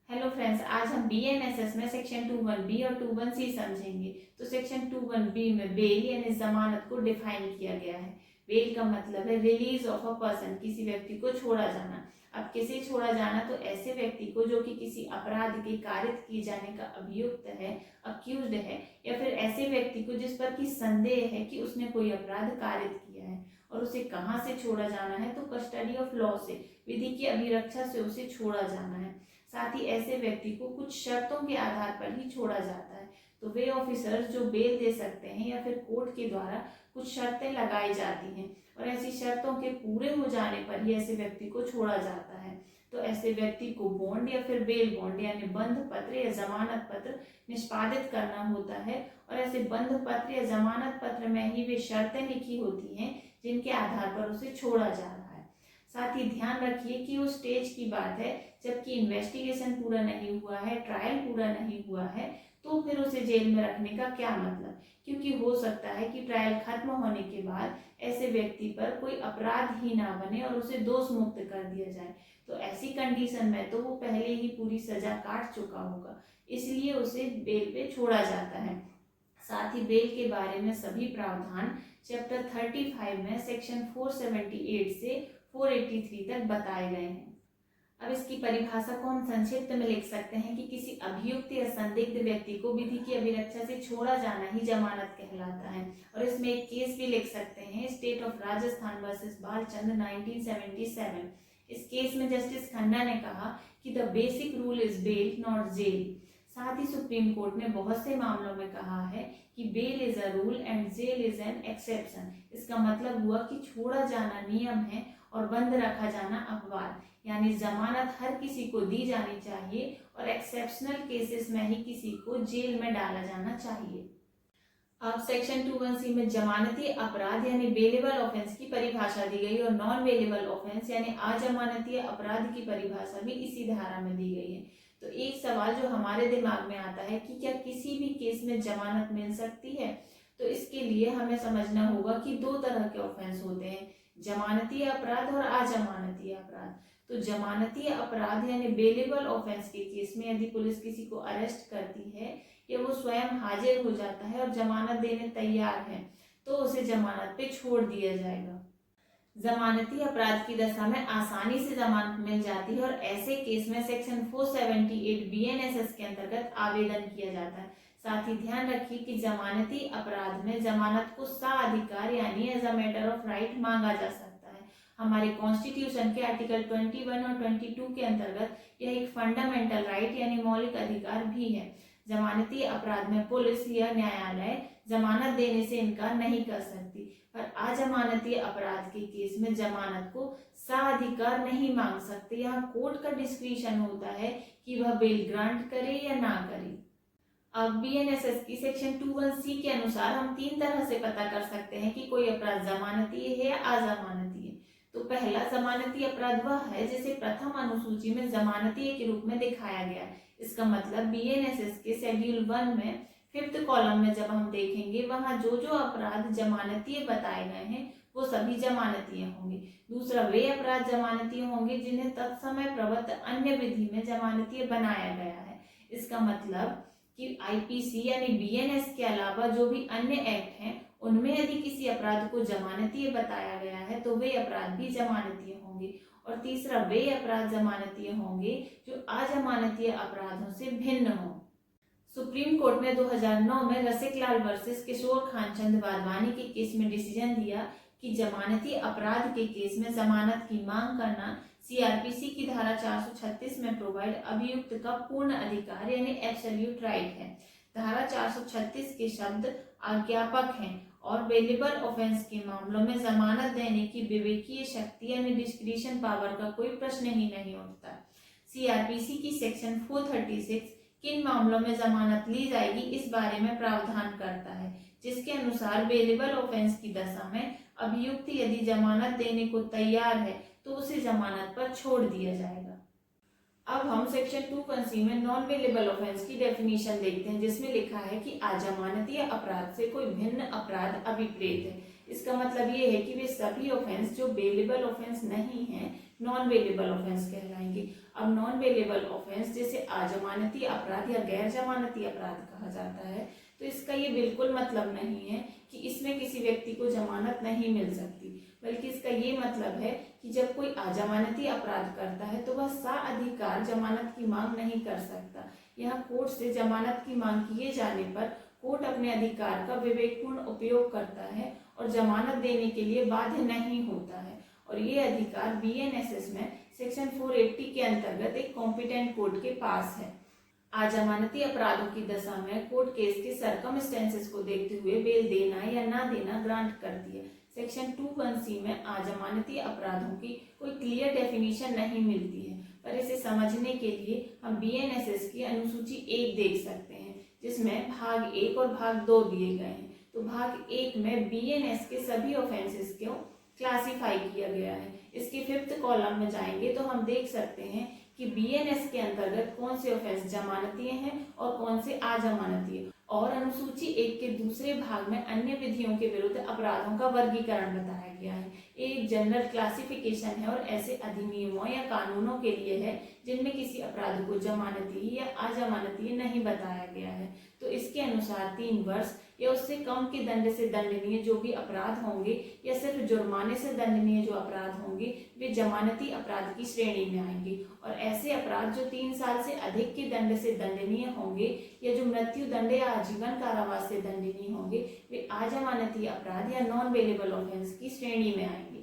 Hello friends, आज हम BNSS में सेक्शन 21B और 21C समझेंगे। तो सेक्शन 21B में बेल यानी जमानत को डिफाइन किया गया है। बेल का मतलब है रिलीज ऑफ अ पर्सन, किसी व्यक्ति को छोड़ा जाना। अब किसे छोड़ा जाना? तो ऐसे व्यक्ति को जो कि किसी अपराध के कारित किए जाने का अभियुक्त है, अक्यूज्ड है, या फिर ऐसे व्यक्ति को जिस पर कि संदेह है कि उसने कोई अपराध कारित किया है। और उसे कहाँ से छोड़ा जाना है? तो कस्टडी ऑफ लॉ से, विधि की अभिरक्षा से उसे छोड़ा जाना है। साथ ही ऐसे व्यक्ति को कुछ शर्तों के आधार पर ही छोड़ा जाता है। तो वे ऑफिसर्स जो बेल दे सकते हैं या फिर कोर्ट के द्वारा कुछ शर्तें लगाई जाती हैं और ऐसी शर्तों के पूरे हो जाने पर ही ऐसे व्यक्ति को छोड़ा जाता है। तो ऐसे व्यक्ति को बॉन्ड या फिर बेल बॉन्ड यानी बंध पत्र या जमानत पत्र निष्पादित करना होता है। और ऐसे बंध पत्र या जमानत पत्र में ही वे शर्तें लिखी होती हैं जिनके आधार पर उसे छोड़ा जा रहा है। साथ ही ध्यान रखिए कि वो स्टेज की बात है जबकि इन्वेस्टिगेशन पूरा नहीं हुआ है, ट्रायल पूरा नहीं हुआ है, तो फिर उसे जेल में रखने का क्या मतलब? क्योंकि हो सकता है कि ट्रायल खत्म होने के बाद ऐसे व्यक्ति पर कोई अपराध ही ना बने और उसे दोष मुक्त कर दिया जाए। तो ऐसी कंडीशन में तो वो पहले ही पूरी सजा काट चुका होगा, इसलिए उसे बेल पे छोड़ा जाता है। साथ ही बेल के बारे में सभी प्रावधान चैप्टर 35 में सेक्शन 478 से 483 तक बताए गए हैं। अब इसकी परिभाषा को हम संक्षिप्त में लिख सकते हैं कि किसी अभियुक्त या संदिग्ध व्यक्ति को विधि की अभिरक्षा से छोड़ा जाना ही जमानत कहलाता है। और इसमें एक केस भी लिख सकते हैं, state of Rajasthan versus Balchand 1977। इस केस में जस्टिस खन्ना ने कहा कि the basic rule is bail not jail. साथ ही सुप्रीम कोर्ट ने बहुत से मामलों में कहा है कि bail is a rule and jail is an exception. इसका मतलब हुआ कि छोड़ा जाना नियम है और बंद रखा जाना अपवाद, यानी जमानत हर किसी को दी जानी चाहिए और एक्सेप्शनल केसेस में ही किसी को जेल में डाला जाना चाहिए। अब सेक्शन 21C में जमानती अपराध यानी बेलेबल ऑफेंस की परिभाषा दी गई और नॉन बेलेबल ऑफेंस यानी अजमानतीय अपराध की परिभाषा भी इसी धारा में दी गई है। तो एक सवाल जो हमारे दिमाग में आता है कि क्या किसी भी केस में जमानत मिल सकती है? तो इसके लिए हमें समझना होगा कि दो तरह के ऑफेंस होते हैं, जमानतीय अपराध और अजमानतीय अपराध। तो जमानतीय अपराध यानी बेलेबल ऑफेंस के केस में यदि पुलिस किसी को अरेस्ट करती है या वो स्वयं हाजिर हो जाता है और जमानत देने तैयार है तो उसे जमानत पे छोड़ दिया जाएगा। जमानती अपराध की दशा में आसानी से जमानत मिल जाती है और ऐसे केस में सेक्शन 478 बीएनएसएस के अंतर्गत आवेदन किया जाता है। साथ ही ध्यान रखिए कि जमानती अपराध में जमानत को साधिकार यानी as a matter of right मांगा जा सकता है। हमारे कॉन्स्टिट्यूशन के आर्टिकल 21 और 22 के अंतर्गत यह एक फंडामेंटल राइट यानी मौलिक अधिकार भी है। जमानती अपराध में पुलिस या न्यायालय जमानत देने से इनकार नहीं कर सकती, पर अजमानती अपराध के केस में जमानत को साधिकार नहीं मांग सकते। यहाँ कोर्ट का डिस्क्रिशन होता है कि वह बेल ग्रांट करे या ना करे। अब बीएनएसएस की सेक्शन 21C के अनुसार हम तीन तरह से पता कर सकते हैं कि कोई अपराध जमानती है या अजमानती है। तो पहला जमानती अपराध वह है जिसे प्रथम अनुसूची में जमानती के रूप में दिखाया गया है। इसका मतलब बीएनएसएस के शेड्यूल 1 में 5th कॉलम में जब हम देखेंगे वहां जो जो अपराध जमानतीय बताए गए हैं वो सभी जमानतीय होंगे। दूसरा, वे अपराध जमानतीय होंगे जिन्हें तत्समय प्रवृत्त अन्य विधि में जमानतीय बनाया गया है। इसका मतलब कि आईपीसी यानी बीएनएस के अलावा जो भी अन्य एक्ट हैं उनमें यदि किसी अपराध को जमानतीय बताया गया है तो वे अपराध भी जमानतीय होंगे। और तीसरा, वे अपराध जमानतीय होंगे जो अजमानतीय अपराधों से भिन्न हों। सुप्रीम कोर्ट ने 2009 में रसिकलाल वर्सेस किशोर खानचंद वाधवानी के केस में डिसीजन दिया कि जमानती अपराध के केस में जमानत की मांग करना सीआरपीसी की धारा 436 में प्रोवाइड अभियुक्त का पूर्ण अधिकार यानी एब्सोल्यूट राइट है। धारा 436 के शब्द आज्ञापक हैं और बेलेबल ऑफेंस के मामलों में जमानत देने की विवेकीय शक्ति यानी डिस्क्रिशन पावर का कोई प्रश्न ही नहीं उठता। सीआरपीसी की सेक्शन 436 किन मामलों में जमानत ली जाएगी इस बारे में प्रावधान करता है, जिसके अनुसार बेलेबल ऑफेंस की दशा में अभियुक्त यदि जमानत देने को तैयार है तो उसे जमानत पर छोड़ दिया जाएगा। अब हम सेक्शन 21C में नॉन बेलेबल ऑफेंस की डेफिनेशन देखते हैं, जिसमें लिखा है कि अजमानतीय अपराध से कोई भिन्न अपराध अभिप्रेत है। इसका मतलब ये है कि वे सभी ऑफेंस जो बेलेबल ऑफेंस नहीं है नॉन बेलेबल ऑफेंस कहलाएंगे। अब नॉन बेलेबल ऑफेंस जैसे अजमानती अपराध या गैर जमानती अपराध कहा जाता है, तो इसका ये बिल्कुल मतलब नहीं है कि इसमें किसी व्यक्ति को जमानत नहीं मिल सकती, बल्कि इसका ये मतलब है कि जब कोई अजमानती अपराध करता है तो वह साअधिकार जमानत की मांग नहीं कर सकता। यहाँ कोर्ट से जमानत की मांग किए जाने पर कोर्ट अपने अधिकार का विवेकपूर्ण उपयोग करता है और जमानत देने के लिए बाध्य नहीं होता है, और ये अधिकार बीएनएसएस में सेक्शन 480 के अंतर्गत एक कॉम्पिटेंट कोर्ट के पास है। अजमानती अपराधों की दशा में कोर्ट केस के सर्कमस्टेंसेस को देखते हुए बेल देना या ना देना ग्रांट करती है। सेक्शन 21C में अजमानती अपराधों की कोई क्लियर डेफिनेशन नहीं मिलती है, पर इसे समझने के लिए हम बीएनएसएस की अनुसूची 1 देख सकते हैं, जिसमें भाग 1 और भाग 2 दिए गए हैं। तो भाग 1 में बीएनएस के सभी ऑफेंसेस को क्लासिफाई किया गया है। इसके 5th कॉलम में जाएंगे तो हम देख सकते हैं कि बीएनएस के अंतर्गत कौन से ऑफेंस जमानतीय हैं और कौन से अजमानतीय, और अनुसूची 1 के दूसरे भाग में अन्य विधियों के विरुद्ध अपराधों का वर्गीकरण बताया गया है। एक जनरल क्लासिफिकेशन है और ऐसे अधिनियमों या कानूनों के लिए है जिनमें किसी अपराध को जमानती या अजमानतीय नहीं बताया गया है। तो इसके अनुसार 3 वर्ष या उससे कम के दंड से दंडनीय जो भी अपराध होंगे या सिर्फ जुर्माने से दंडनीय जो अपराध होंगे वे जमानती अपराध की श्रेणी में आएंगे, और ऐसे अपराध जो 3 साल से अधिक के दंड से दंडनीय होंगे या जो मृत्यु दंड या आजीवन कारावास से दंडनीय होंगे वे अजमानती अपराध या नॉन बेलेबल ऑफेंस की श्रेणी में आएंगे।